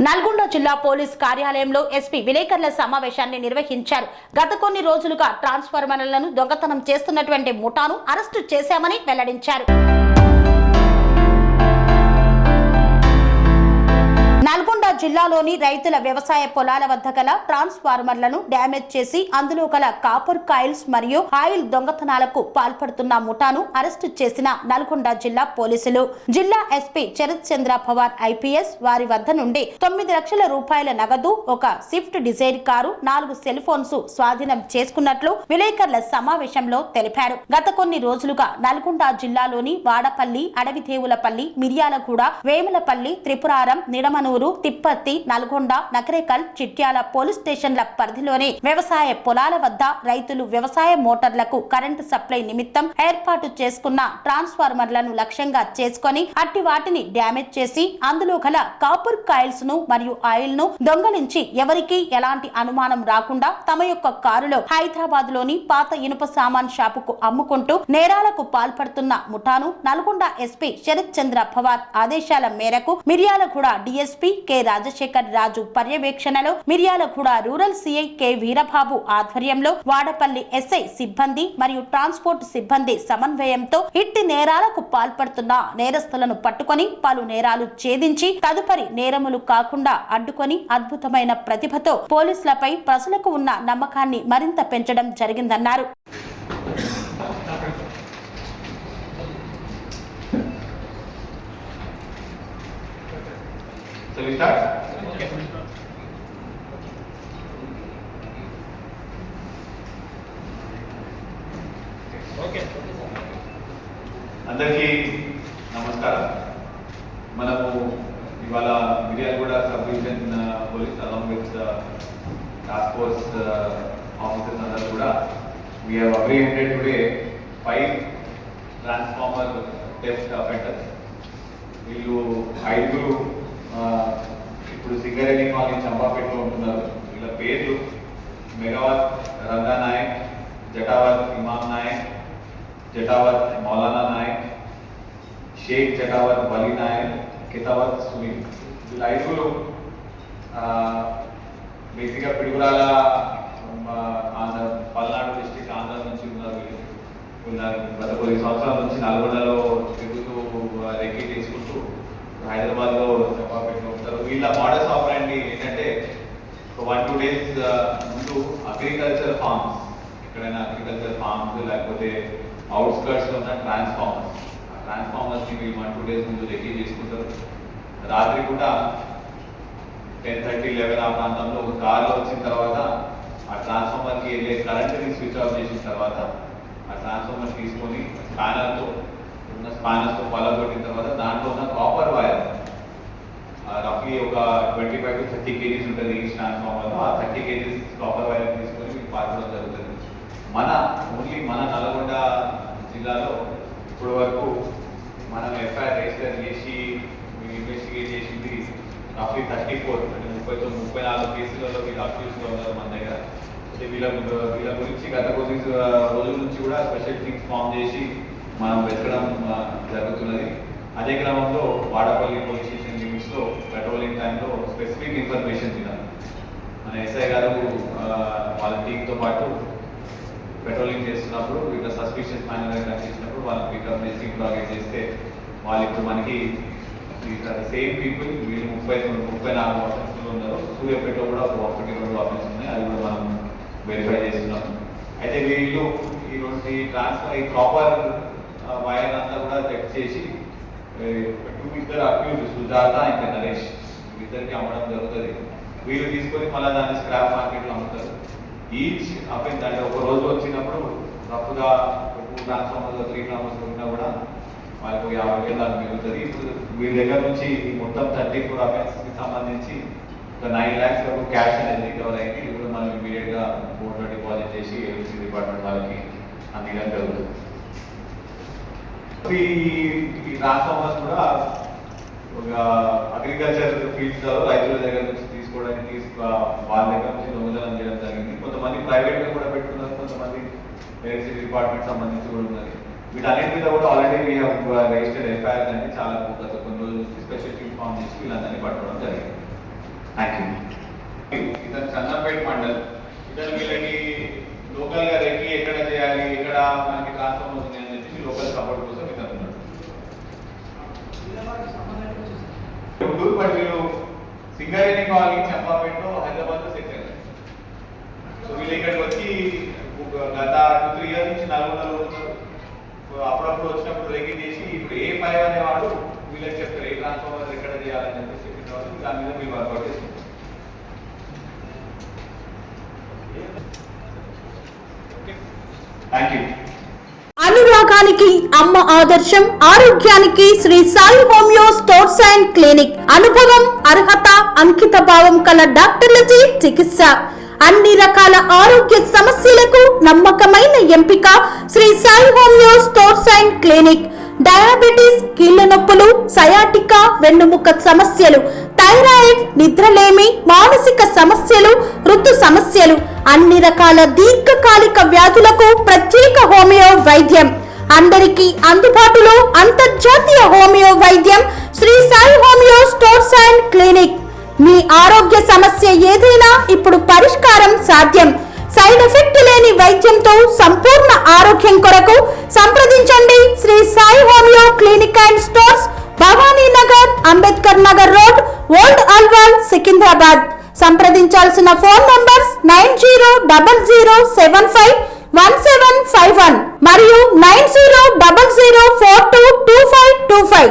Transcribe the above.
నల్గొండ జిల్లా పోలీస్ కార్యాలయంలో ఎస్పీ విలేకరుల సమావేశాన్ని నిర్వహించారు. గత కొన్ని రోజులుగా ట్రాన్స్ఫార్మర్లను దొంగతనం చేస్తున్నటువంటి ముఠాను అరెస్టు చేశామని వెల్లడించారు. నల్గొండ జిల్లాలోని రైతుల వ్యవసాయ పొలాల వద్ద గల ట్రాన్స్ఫార్మర్లను డ్యామేజ్ చేసి అందులో గల కాపర్ కాయిల్స్ మరియు ఆయిల్ దొంగతనాలకు పాల్పడుతున్న ముఠాను అరెస్టు చేసిన నల్గొండ జిల్లా పోలీసులు. జిల్లా ఎస్పీ శరత్ చంద్ర పవార్ ఐపీఎస్ వారి వద్ద నుండి 9 లక్షల రూపాయల నగదు, ఒక Swift Dzire car, 4 cell phones స్వాధీనం చేసుకున్నట్లు విలేకరుల సమావేశంలో తెలిపారు. గత కొన్ని రోజులుగా నల్గొండ జిల్లాలోని వాడపల్లి, అడవిదేవులపల్లి, మిర్యాలగూడ, వేములపల్లి, త్రిపురారం, నిడమనూరు, తిప్పత్తి, నల్గొండ, నకరేకల్, చిట్యాల పోలీస్ స్టేషన్ల పరిధిలోని వ్యవసాయ పొలాల వద్ద రైతులు వ్యవసాయ మోటార్లకు కరెంటు సప్లై నిమిత్తం ఏర్పాటు చేసుకున్న ట్రాన్స్ఫార్మర్లను లక్ష్యంగా చేసుకుని అట్టి వాటిని డ్యామేజ్ చేసి అందులో గల కాపర్ కాయిల్స్ ను మరియు ఆయిల్ ను దొంగలించి ఎవరికి ఎలాంటి అనుమానం రాకుండా తమ యొక్క కారులో హైదరాబాద్ లోని పాత ఇనుప సామాన్ షాపుకు అమ్ముకుంటూ నేరాలకు పాల్పడుతున్న ముఠాను నల్గొండ ఎస్పీ శరత్ చంద్ర పవార్ ఆదేశాల మేరకు మిర్యాలగూడ డిఎస్పీ కె రాజశేఖర్ రాజు పర్యవేక్షణలో Miryalaguda rural CI K Veerababu ఆధ్వర్యంలో వాడపల్లి ఎస్ఐ సిబ్బంది మరియు ట్రాన్స్పోర్ట్ సిబ్బంది సమన్వయంతో ఇట్టి నేరాలకు పాల్పడుతున్న నేరస్తులను పట్టుకొని పలు నేరాలు ఛేదించి తదుపరి నేరములు కాకుండా అడ్డుకొని అద్భుతమైన ప్రతిభతో పోలీసులపై ప్రజలకు ఉన్న నమ్మకాన్ని మరింత పెంచడం జరిగిందన్నారు. అందరికీ నమస్కారం. మనము ఇవాళ Miryalaguda sub division police along with task force officers అందరూ కూడా we have apprehended today 5 transformer theft offenders. వీళ్ళు 5 ఇప్పుడు సింగరేణి కాలనీ చంపాపేటలో ఉంటున్నారు. వీళ్ళ పేర్లు మెగావత్ రంగా నాయక్, జటావత్ ఇమాం నాయక్, జటావత్ మౌలానా నాయక్, షేక్ జటావత్ వలీ నాయక్, కితావత్ సునీల్. వీళ్ళ 5 బేసిక్గా పిడుగురాల ఆంధ్ర పల్నాడు డిస్ట్రిక్ట్ ఆంధ్ర నుంచి ఉన్నారు. గత కొన్ని సంవత్సరాల నుంచి నల్గొండలో తిరుగుతూ రెక్కి తీసుకుంటూ హైదరాబాద్లో చంపాపేటలో ఉంటారు. వీళ్ళ మోడల్స్ ఆపరేండి ఏంటంటే 1-2 days ముందు అగ్రికల్చర్ ఫార్మ్స్, ఎక్కడైనా అగ్రికల్చర్ ఫార్మ్స్ లేకపోతే అవుట్స్కర్ట్స్లో ఉన్న ట్రాన్స్ఫార్మర్స్ని వీళ్ళు 1-2 days ముందు రెక్కి చేసుకుంటారు. రాత్రి కూడా 10:30-11 ఆ ప్రాంతంలో ఒక కార్లో వచ్చిన తర్వాత ఆ ట్రాన్స్ఫార్మర్కి వెళ్ళే కరెంట్ని స్విచ్ ఆఫ్ చేసిన తర్వాత ఆ ట్రాన్స్ఫార్మర్ తీసుకొని స్పానర్స్తో పలగొట్టిన తర్వాత దాంట్లో ఉన్న కాపర్ వైర్ రఫ్లీ ఒక 25-30 kgs ఉంటుంది ఈ ట్రాన్స్ఫార్మర్లో. ఆ 30 kgs కాపర్ వైర్ తీసుకొని మీకు పాల్గొనడం జరుగుతుంది. మన నల్గొండ జిల్లాలో ఇప్పటి వరకు మనం ఎఫ్ఐఆర్ రిజిస్టర్ చేసి ఇన్వెస్టిగేట్ చేసింది రఫ్లీ 34 అంటే 34 కేసులలో వీళ్ళు అక్యూజ్గా ఉన్నారు మన దగ్గర. వీళ్ళ గురించి గత కొన్ని రోజుల నుంచి కూడా స్పెషల్ టీమ్స్ ఫామ్ చేసి మనం వెతకడం జరుగుతున్నది. అదే క్రమంలో వాడపల్లి పోలీస్ స్టేషన్ లిమిట్స్లో పెట్రోలింగ్ టైంలో స్పెసిఫిక్ ఇన్ఫర్మేషన్ తిన్నారు. మన ఎస్ఐ గారు వాళ్ళ టీంతో పాటు పెట్రోలింగ్ చేస్తున్నప్పుడు వీళ్ళ సస్పిషియస్ మైనర్గా కనిపించినప్పుడు వాళ్ళని పికప్ చేసి ఇంట్రాగేట్ చేస్తే వాళ్ళు ఇప్పుడు మనకి సేమ్ పీపుల్ వీళ్ళు 34 ఆఫీసులు ఉన్నారు. సూర్యాపేటలో కూడా ఒక 1-2 ఆఫీసులు ఉన్నాయి, అది కూడా మనం వెరిఫై చేస్తున్నాం. అయితే వీళ్ళు ఈ కాపర్ వైర్ అంతా కూడా చెక్ చేసి 2 అక్యూజ్ సుజాత ఇంకా నరేష్ ఇద్దరికి అమ్మడం జరుగుతుంది. వీళ్ళు తీసుకొని మళ్ళీ దాన్ని స్క్రాప్ మార్కెట్లో అమ్ముతారు. ఈచ్ అఫెన్స్ అంటే ఒక రోజు వచ్చినప్పుడు రఫ్గా 2 ట్రాన్స్ఫార్మర్స్ 3 ట్రాన్స్ఫార్మర్స్ ఉన్నా కూడా వాళ్ళకు 50,000 దాకా మిగులుతుంది. ఇప్పుడు వీళ్ళ దగ్గర నుంచి మొత్తం 34 అఫెన్స్కి సంబంధించి ఒక 9 lakhs వరకు క్యాష్ అనేది రికవర్ అయింది. ఇప్పుడు మనం ఇమీడియట్గా బోర్డులో డిపాజిట్ చేసి ఏఎల్సీ డిపార్ట్మెంట్ వాళ్ళకి అందించడం జరుగుతుంది. ఈ ట్రాన్స్ఫార్మర్స్ కూడా ఒక అగ్రికల్చర్ ఫీల్డ్స్లో రైతుల దగ్గర నుంచి తీసుకోవడానికి వాళ్ళ దగ్గర నుంచి దొంగతనం చేయడం జరిగింది. కొంతమంది ప్రైవేట్గా కూడా పెట్టుకున్నారు, కొంతమంది ఏఎల్సీ డిపార్ట్మెంట్ సంబంధించి కూడా ఉన్నది. వీటన్నిటి మీద కూడా already we have registered FIR అని చాలా గత కొన్ని రోజుల నుంచి స్పెషల్ టీమ్ ఫామ్ చేసి వీళ్ళందరినీ పట్టుకోవడం జరిగింది. Thank you. ఇతను చందంపేట మండల్. ఇతను వీళ్ళకి లోకల్గా రెక్కి ఎక్కడ చేయాలి, ఎక్కడ మనకి ట్రాన్స్ఫార్మ్ అవుతుంది అని చెప్పి లోకల్ సపోర్ట్ కోసం ఇతను ఉన్నాడు. బట్ వీళ్ళు సింగరేణి కాలనీ చంపాపేటలో హైదరాబాద్లో సెట్ అయ్యారు. సో వీళ్ళు ఇక్కడికి వచ్చి గత 2-3 ఇయర్స్ నుంచి నల్గొండలో ఉన్నారు. అప్పుడప్పుడు వచ్చినప్పుడు రెక్కి చేసి ఇప్పుడు A5 అనేవాడు వీళ్ళకి చెప్తారు ఏ ట్రాన్స్ఫార్మర్ ఎక్కడ చేయాలని చెప్పేసి చెప్పిన వాళ్ళు దాని మీద వీళ్ళు వర్కౌట్ చేస్తారు. Thank you. అనురాగానికి అమ్మ ఆదర్శం, ఆరోగ్యానికి Sri Sai homeo stores and clinic. అనుభవం, అర్హత, అంకిత భావం కల డాక్టర్లచే చికిత్స. అన్ని రకాల ఆరోగ్య సమస్యలకు నమ్మకమైన ఎంపిక Sri Sai homeo stores and clinic. Diabetes, కీళ్ల నొప్పులు, సయాటికా, వెన్నుముక సమస్యలు, థైరాయిడ్, నిద్రలేమి, మానసిక సమస్యలు, ఋతు సమస్యలు, అన్ని రకాల దీర్ఘకాలిక వ్యాధులకు ప్రత్యేక హోమియో వైద్యం. అందరికీ అందుబాటులో అంతర్జాతీయ హోమియో వైద్యం Shri Sai homeo stores and clinic. మీ ఆరోగ్య సమస్య ఏదైనా ఇప్పుడు పరిష్కారం సాధ్యం. సైడ్ ఎఫెక్ట్ లేని వైద్యంతో సంపూర్ణ ఆరోగ్యం కొరకు సంప్రదించండి Shri Sai homeo clinic and stores, Bhavani Nagar, Ambedkar Nagar road, old Alwal, Secunderabad. సంప్రదించాల్సిన ఫోన్ నంబర్స్ 9000751751 మరియు 9000422525.